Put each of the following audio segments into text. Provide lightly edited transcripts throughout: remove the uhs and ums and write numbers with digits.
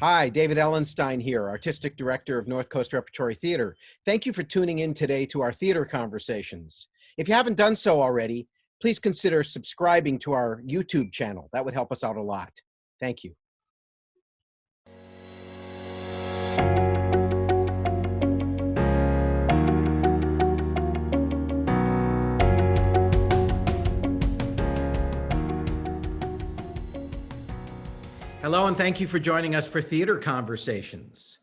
Hi, David Ellenstein here, Artistic Director of North Coast Repertory Theater. Thank you for tuning in today to our theater conversations. If you haven't done so already, please consider subscribing to our YouTube channel. That would help us out a lot. Thank you. Hello, and thank you for joining us for Theater Conversations.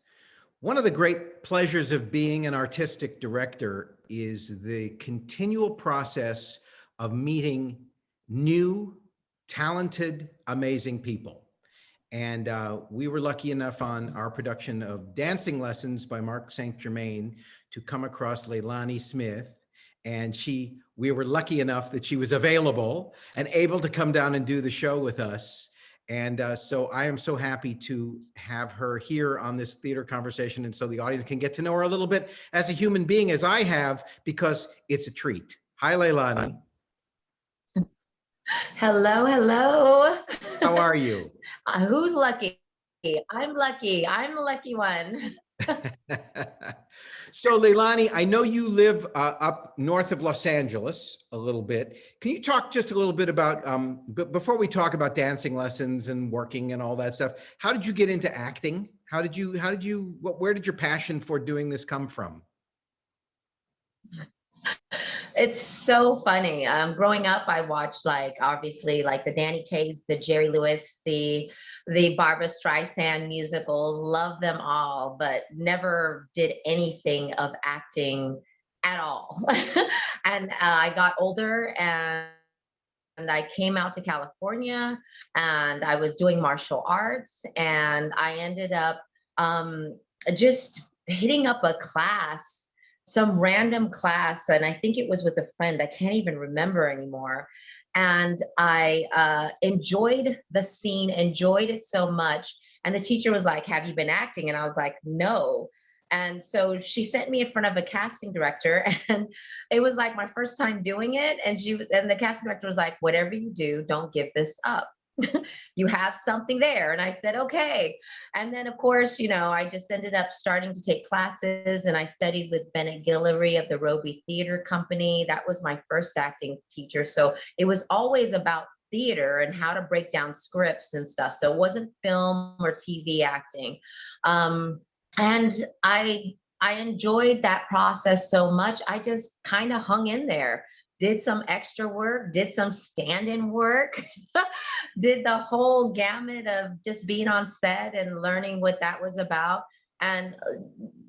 One of the great pleasures of being an artistic director is the continual process of meeting new, talented, amazing people. And we were lucky enough on our production of Dancing Lessons by Mark St. Germain to come across Leilani Smith. And we were lucky enough that she was available and able to come down and do the show with us. And so I am so happy to have her here on this theater conversation. And so the audience can get to know her a little bit as a human being, as I have, because it's a treat. Hi, Leilani. Hello, hello. How are you? Who's lucky? I'm lucky. I'm the lucky one. So Leilani, I know you live up north of Los Angeles a little bit. Can you talk just a little bit about, before we talk about dancing lessons and working and all that stuff, how did you get into acting? Where did your passion for doing this come from? It's so funny. Growing up, I watched obviously the Danny Kaye's, the Jerry Lewis, the Barbra Streisand musicals, loved them all, but never did anything of acting at all. And I got older and I came out to California and I was doing martial arts, and I ended up just hitting up a class, some random class, and I think it was with a friend. I can't even remember anymore. And I enjoyed the scene, enjoyed it so much. And the teacher was like, "Have you been acting?" And I was like, "No." And so she sent me in front of a casting director, and it was like my first time doing it. And the casting director was like, "Whatever you do, don't give this up. You have something there." And I said, "Okay." And then, of course, I just ended up starting to take classes, and I studied with Bennett Guillory of the Roby Theater Company. That was my first acting teacher. So it was always about theater and how to break down scripts and stuff. So it wasn't film or TV acting. And I enjoyed that process so much. I just kind of hung in there, did some extra work, did some stand-in work, did the whole gamut of just being on set and learning what that was about, and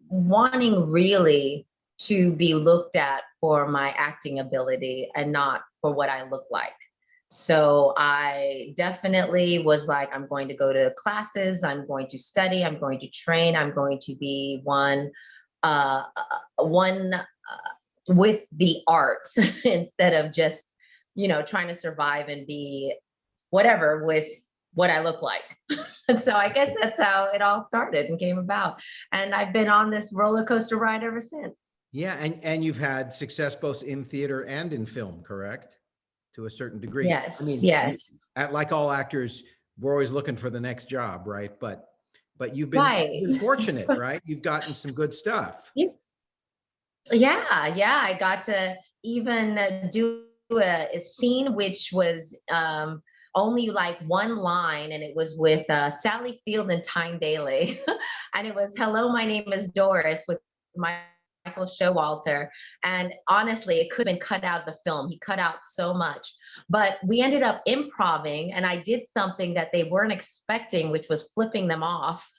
wanting really to be looked at for my acting ability and not for what I look like. So I definitely was like, I'm going to go to classes, I'm going to study, I'm going to train, I'm going to be one with the arts instead of just, trying to survive and be whatever with what I look like. And so I guess that's how it all started and came about. And I've been on this roller coaster ride ever since. Yeah, and you've had success both in theater and in film, correct? To a certain degree. Yes, I mean, yes. like all actors, we're always looking for the next job, right? But you've been, Right. you've been fortunate, right? You've gotten some good stuff. Yeah. I got to even do a scene which was only like one line, and it was with Sally Field and Tyne Daly. And it was, "Hello, my name is Doris," with Michael Showalter. And honestly, it could have been cut out of the film. He cut out so much. But we ended up improvising, and I did something that they weren't expecting, which was flipping them off.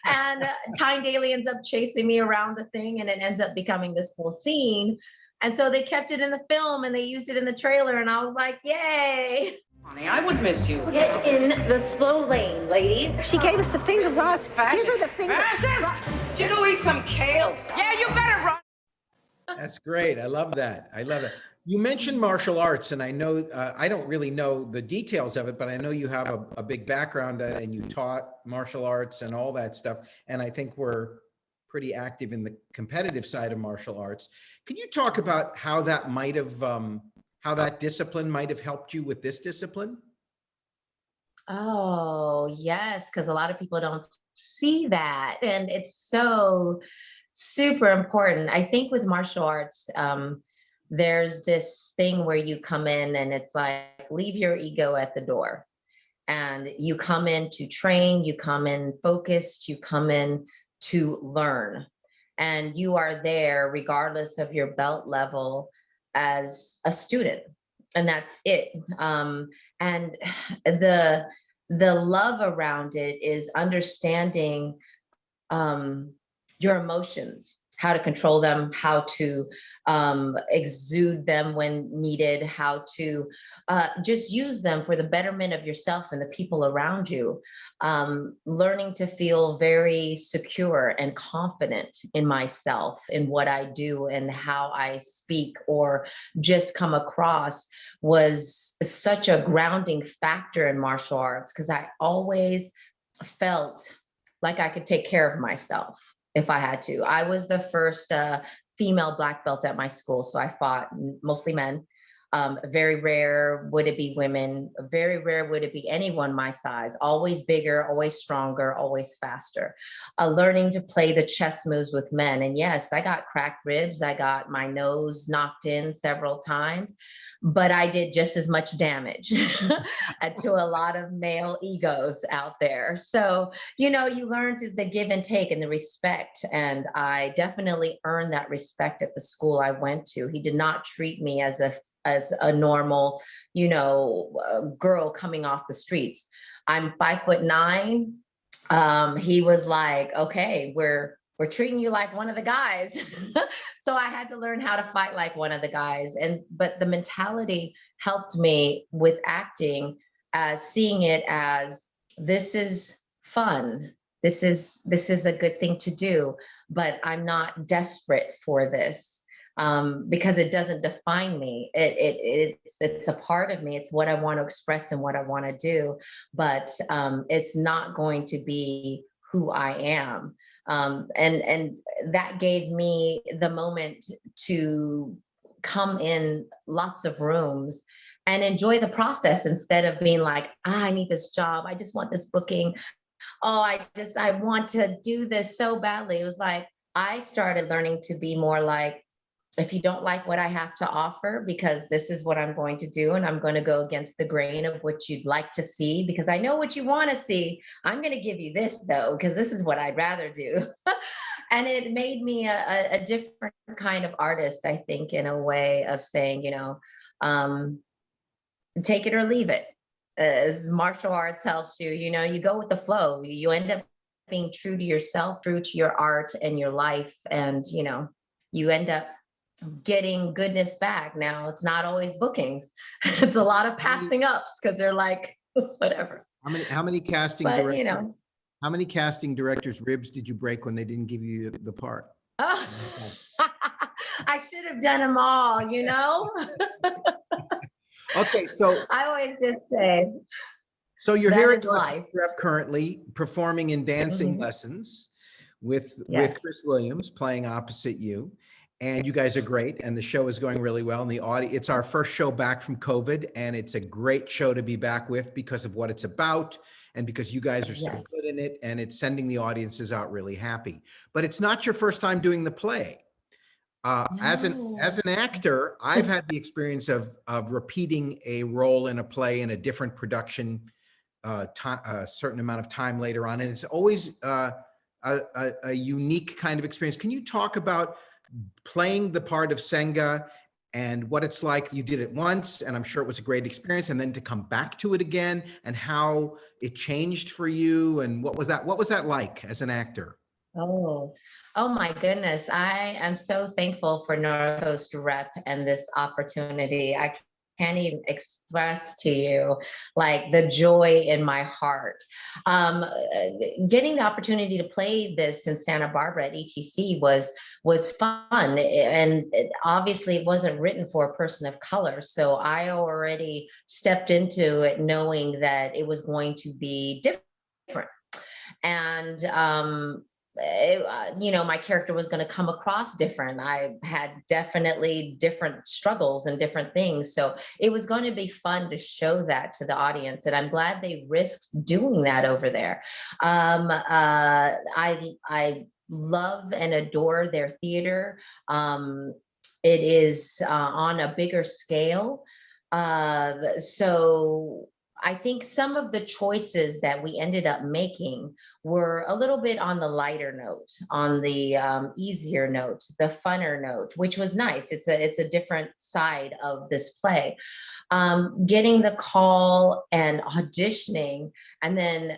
And Tyne Daly ends up chasing me around the thing, and it ends up becoming this whole scene. And so they kept it in the film and they used it in the trailer, and I was like, yay. Honey, I would miss you. Get in the slow lane, ladies. She gave us the finger, Ross. Fascist. Give her the finger. Fascist! You go eat some kale. Yeah, you better run. That's great. I love that. You mentioned martial arts, and I know, I don't really know the details of it, but I know you have a big background and you taught martial arts and all that stuff. And I think we're pretty active in the competitive side of martial arts. Can you talk about how that might have, how that discipline might have helped you with this discipline? Oh, yes, because a lot of people don't see that. And it's so super important. I think with martial arts, there's this thing where you come in and it's like, leave your ego at the door. And you come in to train, you come in focused, you come in to learn. And you are there regardless of your belt level as a student. And that's it. And the the love around it is understanding your emotions, how to control them, how to exude them when needed, how to just use them for the betterment of yourself and the people around you. Learning to feel very secure and confident in myself, in what I do and how I speak or just come across was such a grounding factor in martial arts because I always felt like I could take care of myself if I had to. I was the first female black belt at my school, so I fought mostly men. Very rare would it be women. Very rare would it be anyone my size. Always bigger, always stronger, always faster. Learning to play the chess moves with men. And yes, I got cracked ribs. I got my nose knocked in several times, but I did just as much damage to a lot of male egos out there. So, you know, you learn to the give and take and the respect. And I definitely earned that respect at the school I went to. He did not treat me as a normal, you know, girl coming off the streets. I'm 5'9". He was like, okay, we're treating you like one of the guys. So I had to learn how to fight like one of the guys. But the mentality helped me with acting, as seeing it as this is fun. This is a good thing to do, but I'm not desperate for this. Because it doesn't define me. It's a part of me. It's what I want to express and what I want to do, but it's not going to be who I am. And that gave me the moment to come in lots of rooms and enjoy the process instead of being like, I need this job. I just want this booking. Oh, I want to do this so badly. It was like, I started learning to be more like, if you don't like what I have to offer, because this is what I'm going to do, and I'm going to go against the grain of what you'd like to see, because I know what you want to see. I'm going to give you this though, because this is what I'd rather do. And it made me a different kind of artist, I think, in a way of saying, you know, take it or leave it. As martial arts helps you, you know, you go with the flow. You end up being true to yourself, true to your art and your life. And, you know, you end up getting goodness back. Now it's not always bookings. It's a lot of passing ups because they're like, whatever. How many casting But directors, you know, how many casting directors' ribs did you break when they didn't give you the part? oh, I should have done them all, you know. Okay, so I always just say you're that here at is life. Northwest Rep currently performing in dancing Mhm. lessons with Yes. Chris Williams playing opposite you. And you guys are great, and the show is going really well. And the audience, it's our first show back from COVID, and it's a great show to be back with because of what it's about, and because you guys are so Yes. good in it, and it's sending the audiences out really happy. But it's not your first time doing the play. As No. an actor, I've had the experience of repeating a role in a play in a different production, a certain amount of time later on, and it's always a unique kind of experience. Can you talk about playing the part of Senga and what it's like? You did it once, and I'm sure it was a great experience, and then to come back to it again, and how it changed for you, and what was that like as an actor? Oh, oh my goodness. I am so thankful for Northcoast Rep and this opportunity. I can't even express to you like the joy in my heart. Um, Getting the opportunity to play this in Santa Barbara at ETC was fun. And obviously it wasn't written for a person of color. So I already stepped into it knowing that it was going to be different. And my character was going to come across different. I had definitely different struggles and different things. So it was going to be fun to show that to the audience. And I'm glad they risked doing that over there. I love and adore their theater. It is on a bigger scale. So I think some of the choices that we ended up making were a little bit on the lighter note, on the easier note, the funner note, which was nice. It's a different side of this play. Getting the call and auditioning, and then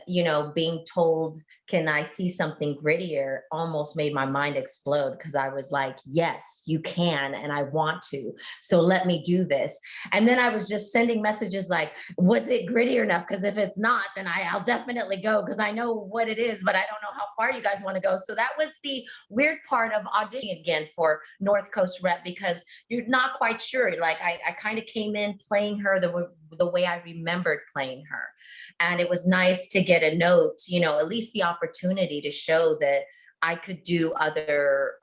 being told, can I see something grittier, almost made my mind explode, because I was like, yes, you can, and I want to, so let me do this. And then I was just sending messages like, was it gritty enough? Because if it's not, then I'll definitely go, because I know what it is, but I don't know how far you guys want to go. So that was the weird part of auditioning again for North Coast Rep, because you're not quite sure. Like I kind of came in playing her the way I remembered playing her. And it was nice to get a note, at least the opportunity to show that I could do other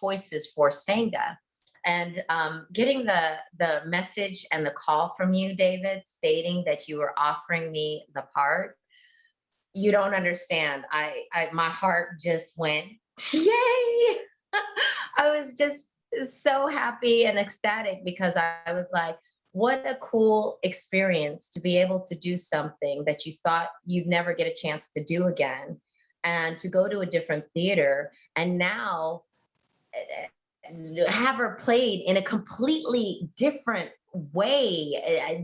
choices for Senga. And getting the message and the call from you, David, stating that you were offering me the part, you don't understand. My heart just went, yay! I was just so happy and ecstatic, because I was like, what a cool experience to be able to do something that you thought you'd never get a chance to do again, and to go to a different theater, and now have her played in a completely different way.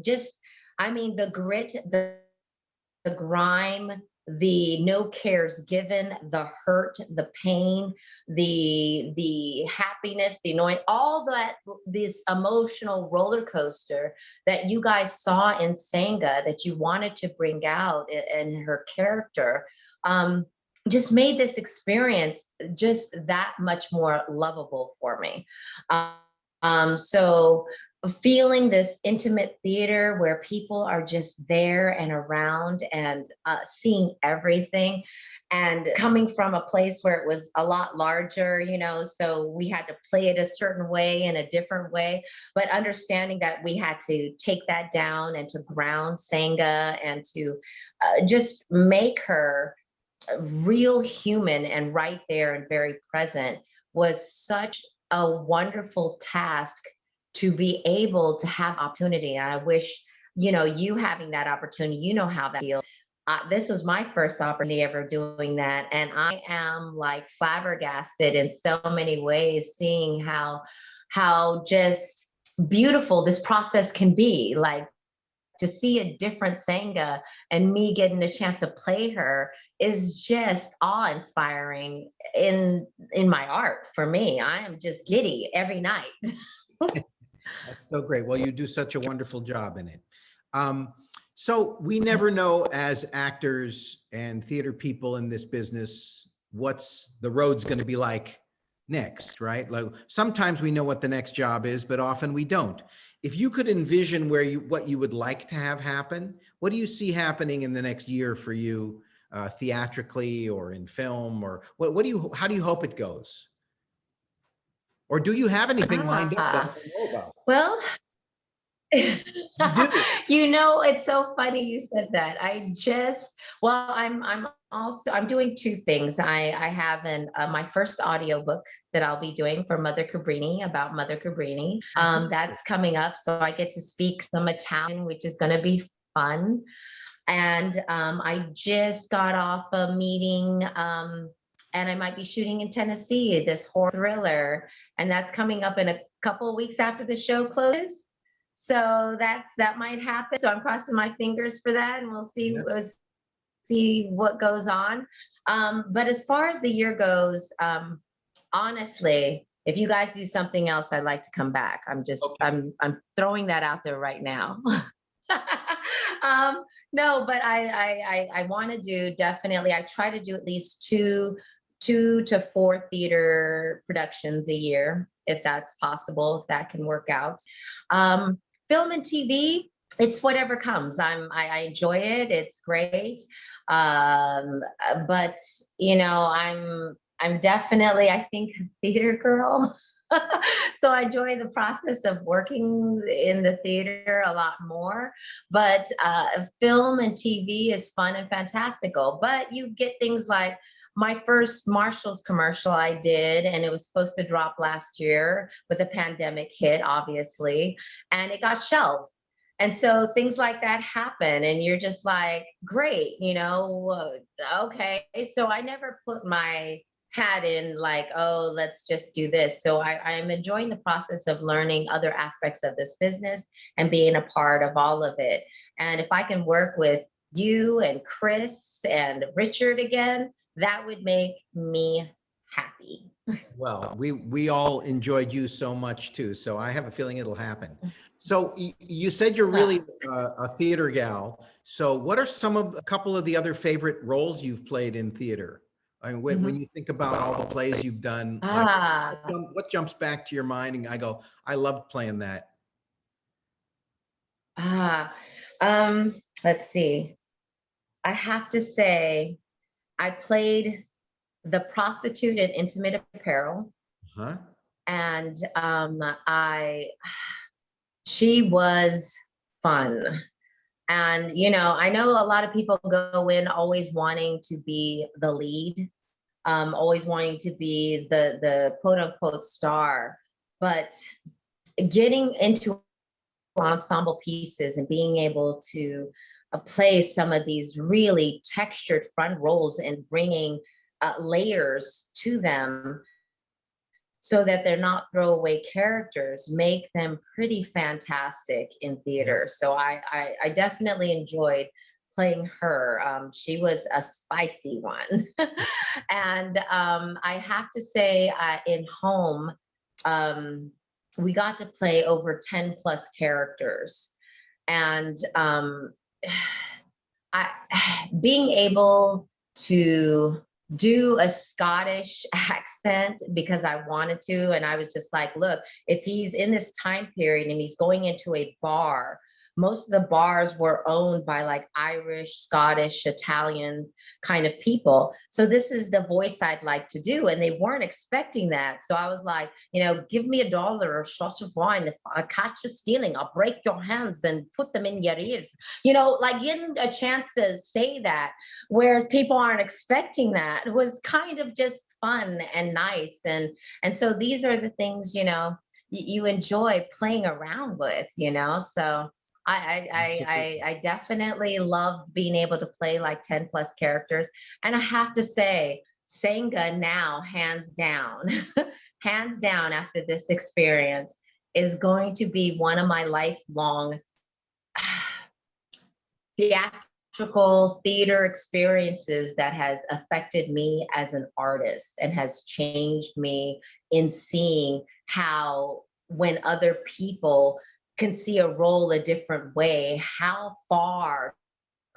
The grit, the grime, the no cares given, the hurt, the pain, the happiness, the annoying, all that, this emotional roller coaster that you guys saw in Senga, that you wanted to bring out in her character, just made this experience just that much more lovable for me. So feeling this intimate theater where people are just there and around, and seeing everything, and coming from a place where it was a lot larger, so we had to play it a certain way, in a different way, but understanding that we had to take that down and to ground Senga, and to just make her real human and right there and very present, was such a wonderful task to be able to have opportunity. And I wish, you having that opportunity, how that feels. This was my first opportunity ever doing that. And I am like flabbergasted in so many ways, seeing how just beautiful this process can be. Like, to see a different Senga and me getting a chance to play her is just awe-inspiring in my art. For me, I am just giddy every night. That's so great. Well, you do such a wonderful job in it. So we never know, as actors and theater people in this business, what's the road's going to be like next, right? Like, sometimes we know what the next job is, but often we don't. If you could envision what you would like to have happen, what do you see happening in the next year for you, theatrically or in film, or how do you hope it goes? Or do you have anything lined up that we know about? Well, You do. It's so funny you said that. I'm doing two things. I have my first audiobook that I'll be doing for Mother Cabrini, about Mother Cabrini. That's coming up. So I get to speak some Italian, which is going to be fun. And I just got off a meeting, and I might be shooting in Tennessee, this horror thriller, and that's coming up in a couple of weeks after the show closes. So that might happen. So I'm crossing my fingers for that, and we'll see. Yeah. We'll see what goes on. But as far as the year goes, honestly, if you guys do something else, I'd like to come back. Okay. I'm throwing that out there right now. No, but I want to do, definitely. I try to do at least two to four theater productions a year, if that's possible, if that can work out. Film and TV, it's whatever comes. I enjoy it. It's great. But I'm definitely, I think, a theater girl. So I enjoy the process of working in the theater a lot more. But film and TV is fun and fantastical. But you get things like my first Marshalls commercial I did, and it was supposed to drop last year, but the pandemic hit, obviously, and it got shelved. And so things like that happen, and you're just like, great, okay. So I never put my hat in like, oh, let's just do this. So I'm enjoying the process of learning other aspects of this business and being a part of all of it. And if I can work with you and Chris and Richard again, that would make me happy. Well, we all enjoyed you so much too, so I have a feeling it'll happen. So you said you're really a theater gal. So what are a couple of the other favorite roles you've played in theater? I mean, when you think about all the plays you've done, like, what jumps back to your mind? And I go, I loved playing that. Let's see. I have to say, I played the prostitute in Intimate Apparel, Huh? and she was fun. And I know a lot of people go in always wanting to be the lead, always wanting to be the quote unquote star, but getting into ensemble pieces and being able to play some of these really textured front roles and bringing layers to them so that they're not throwaway characters, make them pretty fantastic in theater. So I definitely enjoyed playing her. She was a spicy one. And I have to say, in Home, we got to play over 10 plus characters. And being able to do a Scottish accent because I wanted to. And I was just like, look, if he's in this time period and he's going into a bar, most of the bars were owned by like Irish, Scottish, Italian kind of people. So this is the voice I'd like to do. And they weren't expecting that. So I was like, give me $1 or a shot of wine. If I catch you stealing, I'll break your hands and put them in your ears. Like getting a chance to say that, whereas people aren't expecting that, was kind of just fun and nice. And so these are the things, you enjoy playing around with, so I definitely loved being able to play like 10 plus characters. And I have to say, Senga now, hands down, hands down after this experience, is going to be one of my lifelong theatrical theater experiences that has affected me as an artist and has changed me in seeing how when other people can see a role a different way, how far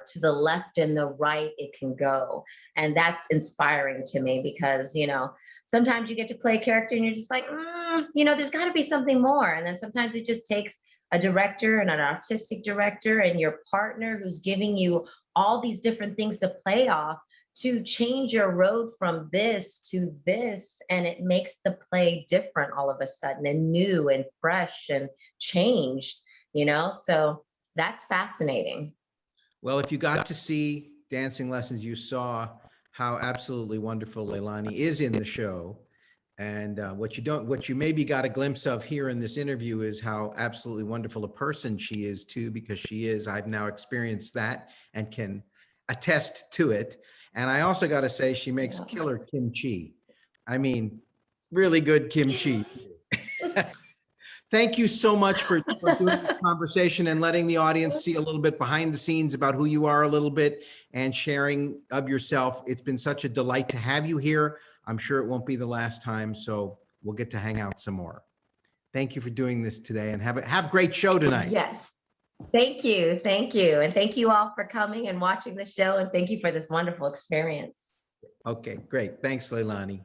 to the left and the right it can go. And that's inspiring to me because, sometimes you get to play a character and you're just like, there's got to be something more. And then sometimes it just takes a director and an artistic director and your partner who's giving you all these different things to play off to change your road from this to this, and it makes the play different all of a sudden and new and fresh and changed, so that's fascinating. Well, if you got to see Dancing Lessons, you saw how absolutely wonderful Leilani is in the show. And what you maybe got a glimpse of here in this interview is how absolutely wonderful a person she is too, because she is. I've now experienced that and can attest to it. And I also got to say, she makes killer kimchi. I mean, really good kimchi. Thank you so much for doing this conversation and letting the audience see a little bit behind the scenes about who you are a little bit and sharing of yourself. It's been such a delight to have you here. I'm sure it won't be the last time, so we'll get to hang out some more. Thank you for doing this today, and have a great show tonight. Yes. Thank you. Thank you. And thank you all for coming and watching the show. And thank you for this wonderful experience. Okay, great. Thanks, Leilani.